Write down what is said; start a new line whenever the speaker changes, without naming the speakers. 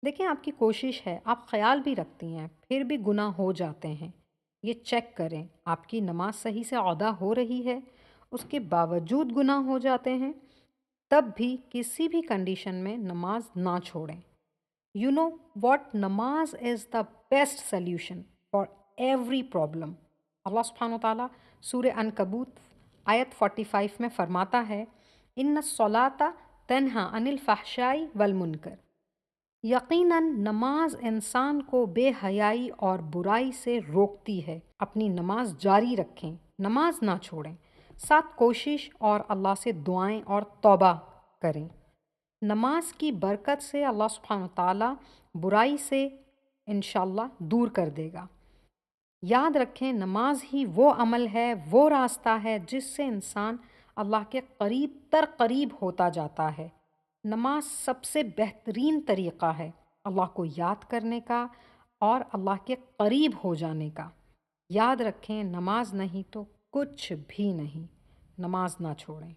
دیکھیں آپ کی کوشش ہے، آپ خیال بھی رکھتی ہیں، پھر بھی گناہ ہو جاتے ہیں۔ یہ چیک کریں آپ کی نماز صحیح سے ادا ہو رہی ہے، اس کے باوجود گناہ ہو جاتے ہیں، تب بھی کسی بھی کنڈیشن میں نماز نہ چھوڑیں۔ یو نو واٹ، نماز is the best solution for every problem. Allah سبحانہ وتعالیٰ سورہ عنکبوت آیت 45 میں فرماتا ہے، ان الصلاۃ تنہا عن الفحشاء والمنکر۔ یقیناً نماز انسان کو بے حیائی اور برائی سے روکتی ہے۔ اپنی نماز جاری رکھیں، نماز نہ چھوڑیں، ساتھ کوشش اور اللہ سے دعائیں اور توبہ کریں۔ نماز کی برکت سے اللہ سبحانہ تعالیٰ برائی سے انشاءاللہ دور کر دے گا۔ یاد رکھیں نماز ہی وہ عمل ہے، وہ راستہ ہے جس سے انسان اللہ کے قریب تر قریب ہوتا جاتا ہے۔ نماز سب سے بہترین طریقہ ہے اللہ کو یاد کرنے کا اور اللہ کے قریب ہو جانے کا۔ یاد رکھیں نماز نہیں تو کچھ بھی نہیں، نماز نہ چھوڑیں۔